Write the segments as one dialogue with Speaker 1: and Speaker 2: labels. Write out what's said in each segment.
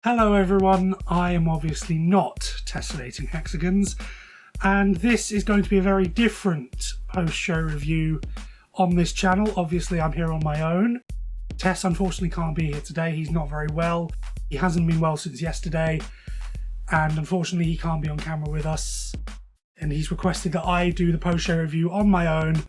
Speaker 1: Hello everyone, I am obviously not tessellating Hexagons, and this is going to be a very different post-show review on this channel. Obviously I'm here on my own. Tess unfortunately can't be here today, he's not very well. He hasn't been well since yesterday, and unfortunately he can't be on camera with us. And he's requested that I do the post-show review on my own.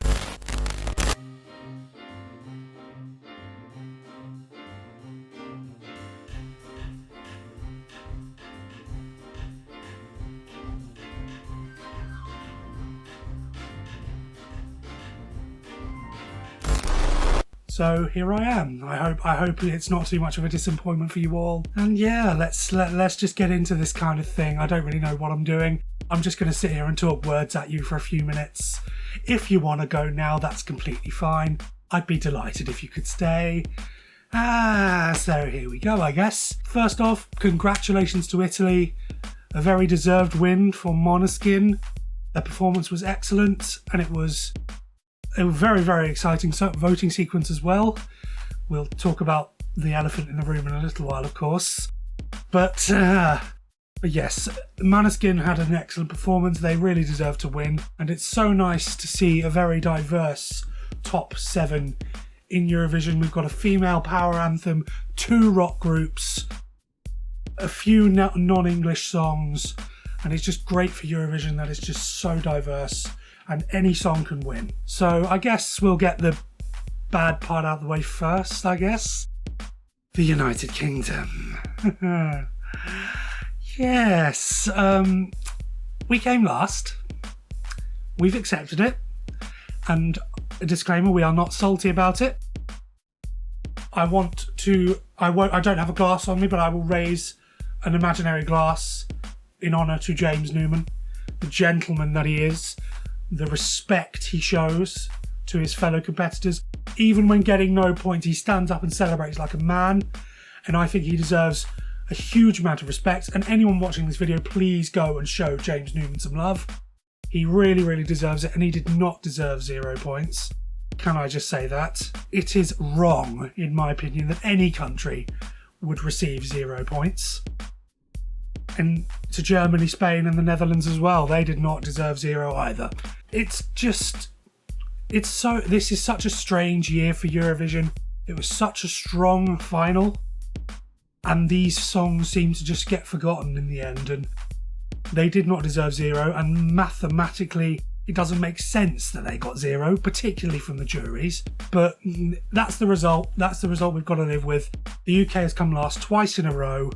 Speaker 1: So here I am. I hope it's not too much of a disappointment for you all. And yeah, let's just get into this kind of thing. I don't really know what I'm doing. I'm just going to sit here and talk words at you for a few minutes. If you want to go now, that's completely fine. I'd be delighted if you could stay. So here we go, I guess. First off, congratulations to Italy. A very deserved win for Måneskin. Their performance was excellent, and it was a very, very exciting voting sequence as well. We'll talk about the elephant in the room in a little while, of course. But yes, Måneskin had an excellent performance. They really deserve to win. And it's so nice to see a very diverse top 7 in Eurovision. We've got a female power anthem, 2 rock groups, a few non-English songs. And it's just great for Eurovision that it's just so diverse. And any song can win. So I guess we'll get the bad part out of the way first, I guess. The United Kingdom. Yes. We came last. We've accepted it. And a disclaimer, we are not salty about it. I don't have a glass on me, but I will raise an imaginary glass in honour to James Newman, the gentleman that he is. The respect he shows to his fellow competitors. Even when getting no points, he stands up and celebrates like a man. And I think he deserves a huge amount of respect. And anyone watching this video, please go and show James Newman some love. He really, really deserves it. And he did not deserve 0 points. Can I just say that? It is wrong, in my opinion, that any country would receive 0 points. And to Germany, Spain and the Netherlands as well, they did not deserve 0 either. This is such a strange year for Eurovision. It was such a strong final, and these songs seem to just get forgotten in the end, and they did not deserve 0, and mathematically it doesn't make sense that they got 0, particularly from the juries, but that's the result we've got to live with. The UK has come last twice in a row.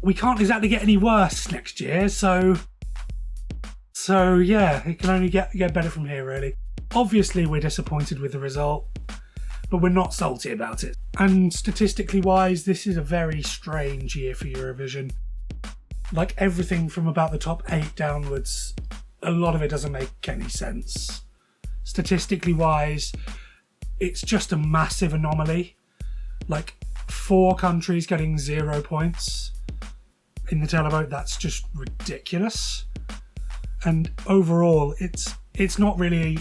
Speaker 1: We can't exactly get any worse next year, so yeah, it can only get better from here, really. Obviously, we're disappointed with the result, but we're not salty about it. And statistically wise, this is a very strange year for Eurovision. Like everything from about the top 8 downwards, a lot of it doesn't make any sense. Statistically wise, it's just a massive anomaly. Like 4 countries getting 0 points in the televote, that's just ridiculous. And overall, it's not really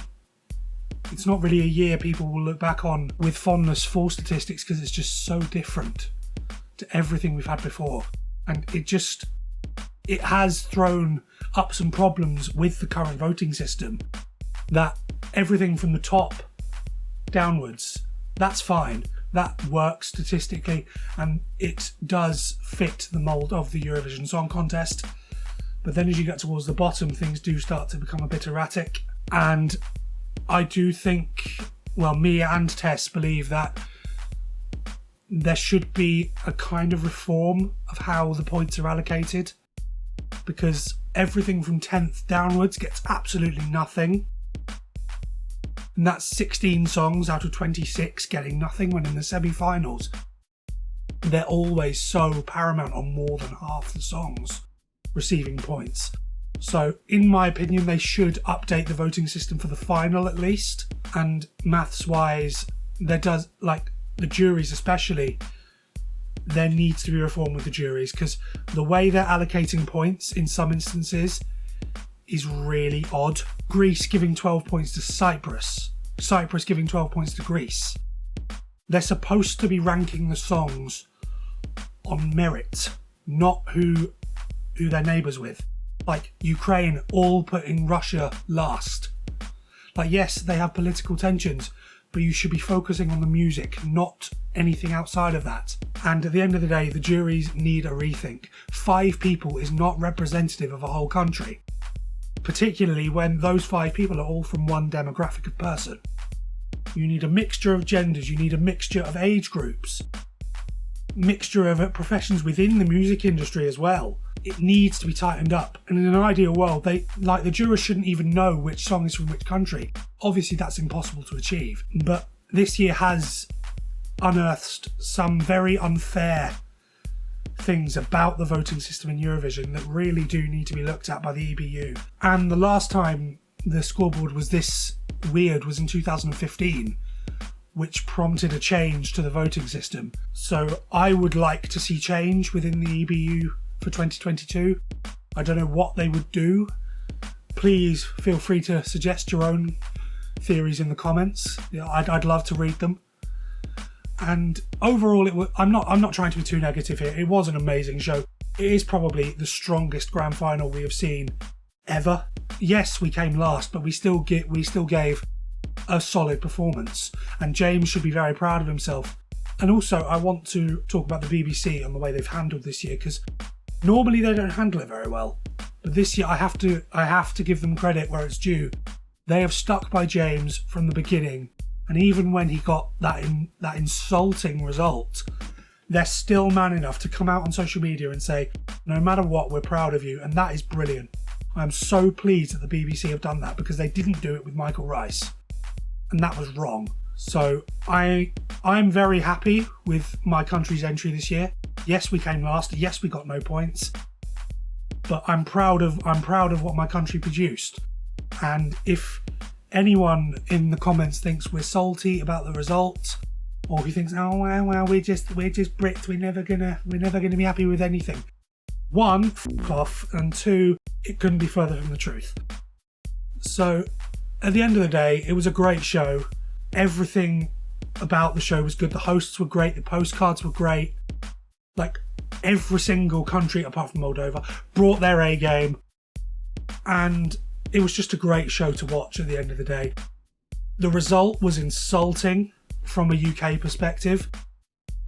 Speaker 1: a year people will look back on with fondness for statistics, because it's just so different to everything we've had before. And it has thrown up some problems with the current voting system, that everything from the top downwards, that's fine. That works statistically, and it does fit the mould of the Eurovision Song Contest. But then as you get towards the bottom, things do start to become a bit erratic. And I do think, well, me and Tess believe that there should be a kind of reform of how the points are allocated, because everything from 10th downwards gets absolutely nothing. And that's 16 songs out of 26 getting nothing, when in the semi-finals they're always so paramount on more than half the songs receiving points. So in my opinion, they should update the voting system for the final at least. And maths wise, there does, like the juries especially, there needs to be reform with the juries, because the way they're allocating points in some instances is really odd. Greece giving 12 points to Cyprus. Cyprus giving 12 points to Greece. They're supposed to be ranking the songs on merit, not who they're neighbours with. Like Ukraine all putting Russia last. Like, yes, they have political tensions, but you should be focusing on the music, not anything outside of that. And at the end of the day, the juries need a rethink. 5 people is not representative of a whole country, particularly when those 5 people are all from one demographic of person. You need a mixture of genders, you need a mixture of age groups, mixture of professions within the music industry as well. It needs to be tightened up. And in an ideal world, the jurors shouldn't even know which song is from which country. Obviously, that's impossible to achieve. But this year has unearthed some very unfair things about the voting system in Eurovision that really do need to be looked at by the EBU. And the last time the scoreboard was this weird was in 2015, which prompted a change to the voting system. So I would like to see change within the EBU for 2022. I don't know what they would do. Please feel free to suggest your own theories in the comments. I'd love to read them. And overall, I'm not trying to be too negative here. It was an amazing show. It is probably the strongest grand final we have seen ever. Yes, we came last, but we still gave a solid performance. And James should be very proud of himself. And also, I want to talk about the BBC and the way they've handled this year, because normally they don't handle it very well. But this year, I have to give them credit where it's due. They have stuck by James from the beginning. And even when he got that insulting result, they're still man enough to come out on social media and say, no matter what, we're proud of you. And that is brilliant. I'm so pleased that the BBC have done that, because they didn't do it with Michael Rice. And that was wrong. So I'm very happy with my country's entry this year. Yes, we came last. Yes, we got no points. But I'm proud of what my country produced. And if anyone in the comments thinks we're salty about the result, or who thinks, oh well, we're just Brits, we're never gonna be happy with anything. 1, f*** off, and 2, it couldn't be further from the truth. So at the end of the day, it was a great show. Everything about the show was good. The hosts were great. The postcards were great. Like, every single country apart from Moldova brought their A game, and it was just a great show to watch at the end of the day. The result was insulting from a UK perspective,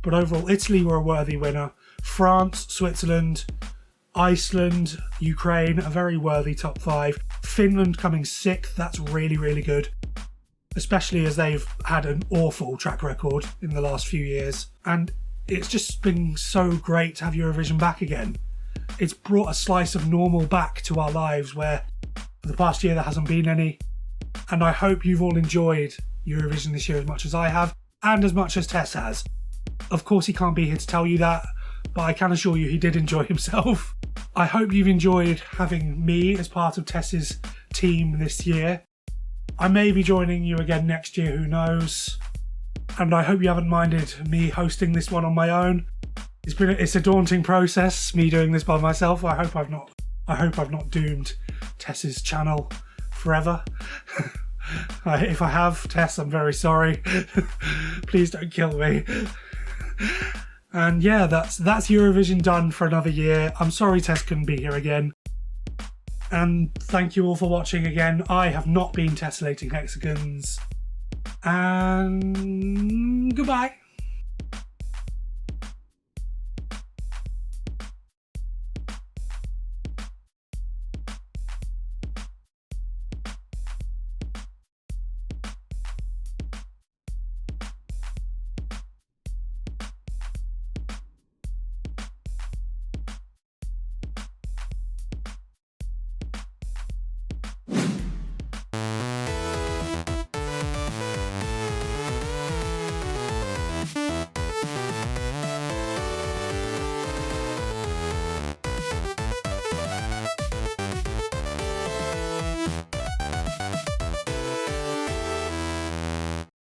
Speaker 1: but overall Italy were a worthy winner. France, Switzerland, Iceland, Ukraine, a very worthy top 5. Finland coming 6th, that's really, really good. Especially as they've had an awful track record in the last few years. And it's just been so great to have Eurovision back again. It's brought a slice of normal back to our lives where for the past year there hasn't been any. And I hope you've all enjoyed Eurovision this year as much as I have, and as much as Tess has. Of course he can't be here to tell you that, but I can assure you he did enjoy himself. I hope you've enjoyed having me as part of Tess's team this year. I may be joining you again next year, who knows. And I hope you haven't minded me hosting this one on my own. It's a daunting process, me doing this by myself. I hope I've not doomed Tess's channel forever. If I have, Tess, I'm very sorry. Please don't kill me. And yeah, that's Eurovision done for another year. I'm sorry Tess couldn't be here again. And thank you all for watching again. I have not been Tessellating Hexagons. And goodbye.